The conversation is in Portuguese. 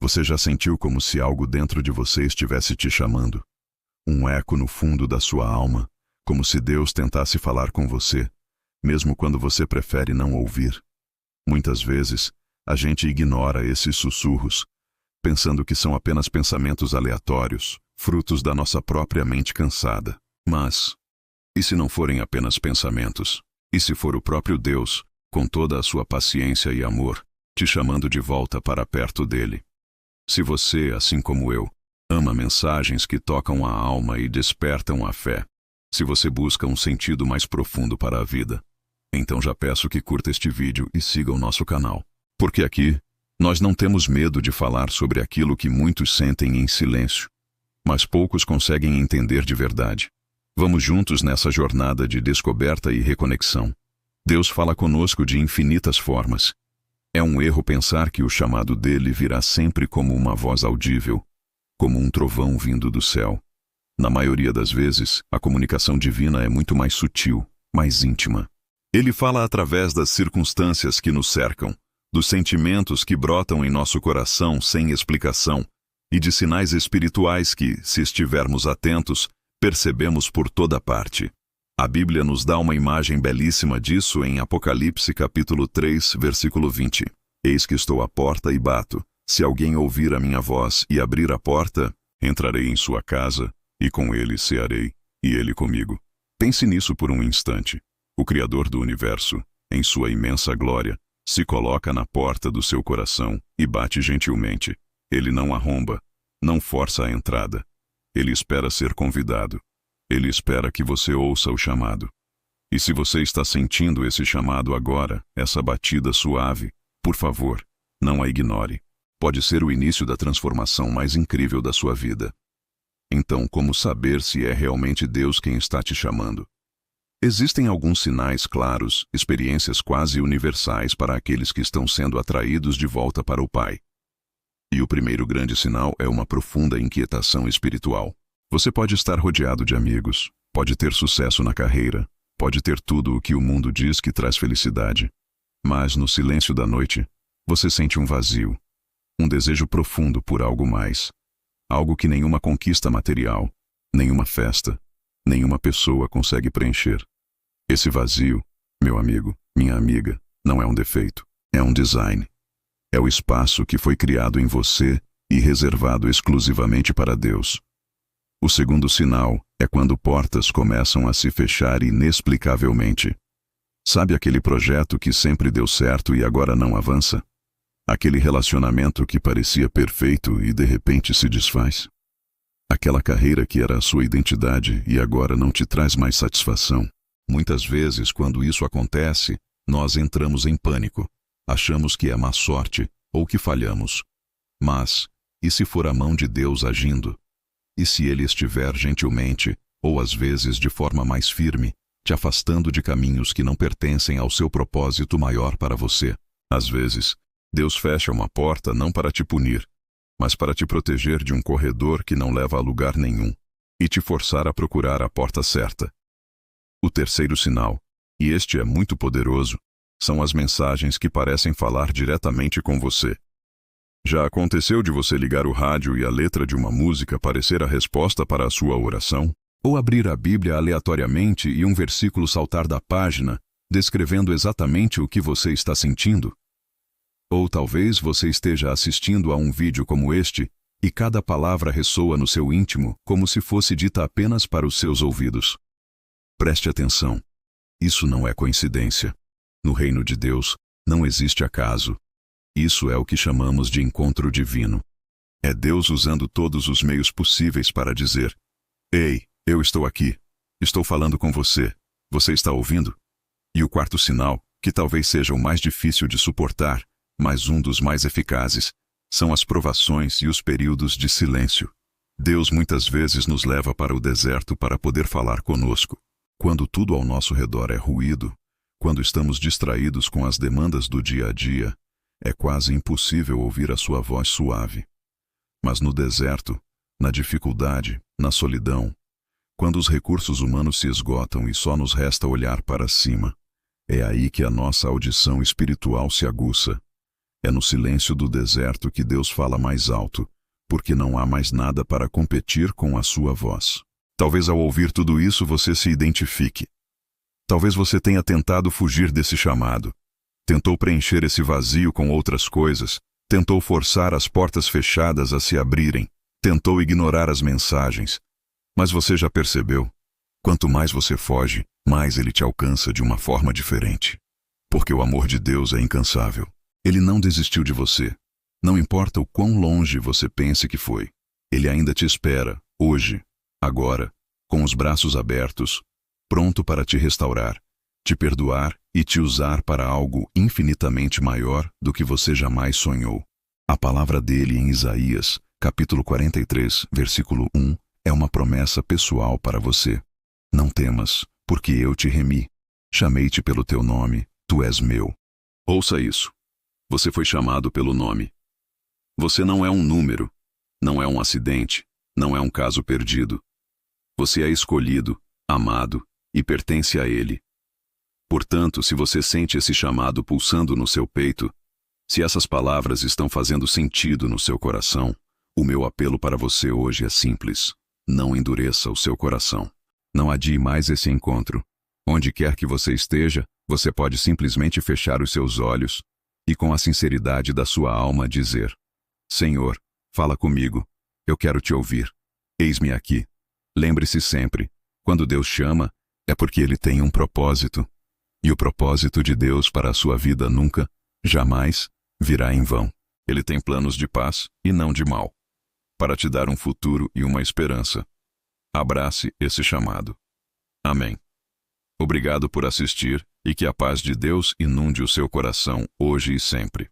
Você já sentiu como se algo dentro de você estivesse te chamando? Um eco no fundo da sua alma, como se Deus tentasse falar com você, mesmo quando você prefere não ouvir. Muitas vezes, a gente ignora esses sussurros, pensando que são apenas pensamentos aleatórios, frutos da nossa própria mente cansada. Mas, e se não forem apenas pensamentos? E se for o próprio Deus, com toda a sua paciência e amor, te chamando de volta para perto dele? Se você, assim como eu, ama mensagens que tocam a alma e despertam a fé, se você busca um sentido mais profundo para a vida, então já peço que curta este vídeo e siga o nosso canal. Porque aqui, nós não temos medo de falar sobre aquilo que muitos sentem em silêncio, mas poucos conseguem entender de verdade. Vamos juntos nessa jornada de descoberta e reconexão. Deus fala conosco de infinitas formas. É um erro pensar que o chamado dele virá sempre como uma voz audível, como um trovão vindo do céu. Na maioria das vezes, a comunicação divina é muito mais sutil, mais íntima. Ele fala através das circunstâncias que nos cercam, dos sentimentos que brotam em nosso coração sem explicação e de sinais espirituais que, se estivermos atentos, percebemos por toda parte. A Bíblia nos dá uma imagem belíssima disso em Apocalipse capítulo 3, versículo 20. Eis que estou à porta e bato. Se alguém ouvir a minha voz e abrir a porta, entrarei em sua casa, e com ele cearei, e ele comigo. Pense nisso por um instante. O Criador do universo, em sua imensa glória, se coloca na porta do seu coração e bate gentilmente. Ele não arromba, não força a entrada. Ele espera ser convidado. Ele espera que você ouça o chamado. E se você está sentindo esse chamado agora, essa batida suave, por favor, não a ignore. Pode ser o início da transformação mais incrível da sua vida. Então, como saber se é realmente Deus quem está te chamando? Existem alguns sinais claros, experiências quase universais para aqueles que estão sendo atraídos de volta para o Pai. E o primeiro grande sinal é uma profunda inquietação espiritual. Você pode estar rodeado de amigos, pode ter sucesso na carreira, pode ter tudo o que o mundo diz que traz felicidade. Mas no silêncio da noite, você sente um vazio, um desejo profundo por algo mais. Algo que nenhuma conquista material, nenhuma festa, nenhuma pessoa consegue preencher. Esse vazio, meu amigo, minha amiga, não é um defeito, é um design. É o espaço que foi criado em você e reservado exclusivamente para Deus. O segundo sinal é quando portas começam a se fechar inexplicavelmente. Sabe aquele projeto que sempre deu certo e agora não avança? Aquele relacionamento que parecia perfeito e de repente se desfaz? Aquela carreira que era a sua identidade e agora não te traz mais satisfação? Muitas vezes, quando isso acontece, nós entramos em pânico. Achamos que é má sorte ou que falhamos. Mas, e se for a mão de Deus agindo? E se Ele estiver gentilmente, ou às vezes de forma mais firme, te afastando de caminhos que não pertencem ao seu propósito maior para você? Às vezes, Deus fecha uma porta não para te punir, mas para te proteger de um corredor que não leva a lugar nenhum, e te forçar a procurar a porta certa. O terceiro sinal, e este é muito poderoso, são as mensagens que parecem falar diretamente com você. Já aconteceu de você ligar o rádio e a letra de uma música parecer a resposta para a sua oração? Ou abrir a Bíblia aleatoriamente e um versículo saltar da página, descrevendo exatamente o que você está sentindo? Ou talvez você esteja assistindo a um vídeo como este, e cada palavra ressoa no seu íntimo como se fosse dita apenas para os seus ouvidos. Preste atenção. Isso não é coincidência. No reino de Deus, não existe acaso. Isso é o que chamamos de encontro divino. É Deus usando todos os meios possíveis para dizer: Ei, eu estou aqui. Estou falando com você. Você está ouvindo? E o quarto sinal, que talvez seja o mais difícil de suportar, mas um dos mais eficazes, são as provações e os períodos de silêncio. Deus muitas vezes nos leva para o deserto para poder falar conosco. Quando tudo ao nosso redor é ruído, quando estamos distraídos com as demandas do dia a dia, é quase impossível ouvir a sua voz suave. Mas no deserto, na dificuldade, na solidão, quando os recursos humanos se esgotam e só nos resta olhar para cima, é aí que a nossa audição espiritual se aguça. É no silêncio do deserto que Deus fala mais alto, porque não há mais nada para competir com a sua voz. Talvez ao ouvir tudo isso você se identifique. Talvez você tenha tentado fugir desse chamado. Tentou preencher esse vazio com outras coisas. Tentou forçar as portas fechadas a se abrirem. Tentou ignorar as mensagens. Mas você já percebeu? Quanto mais você foge, mais ele te alcança de uma forma diferente. Porque o amor de Deus é incansável. Ele não desistiu de você. Não importa o quão longe você pense que foi. Ele ainda te espera, hoje, agora, com os braços abertos, pronto para te restaurar, te perdoar e te usar para algo infinitamente maior do que você jamais sonhou. A palavra dele em Isaías, capítulo 43, versículo 1, é uma promessa pessoal para você. Não temas, porque eu te remi. Chamei-te pelo teu nome, tu és meu. Ouça isso. Você foi chamado pelo nome. Você não é um número, não é um acidente, não é um caso perdido. Você é escolhido, amado e pertence a Ele. Portanto, se você sente esse chamado pulsando no seu peito, se essas palavras estão fazendo sentido no seu coração, o meu apelo para você hoje é simples. Não endureça o seu coração. Não adie mais esse encontro. Onde quer que você esteja, você pode simplesmente fechar os seus olhos e com a sinceridade da sua alma dizer: Senhor, fala comigo, eu quero te ouvir. Eis-me aqui. Lembre-se sempre, quando Deus chama, é porque Ele tem um propósito. E o propósito de Deus para a sua vida nunca, jamais, virá em vão. Ele tem planos de paz e não de mal, para te dar um futuro e uma esperança. Abrace esse chamado. Amém. Obrigado por assistir e que a paz de Deus inunde o seu coração hoje e sempre.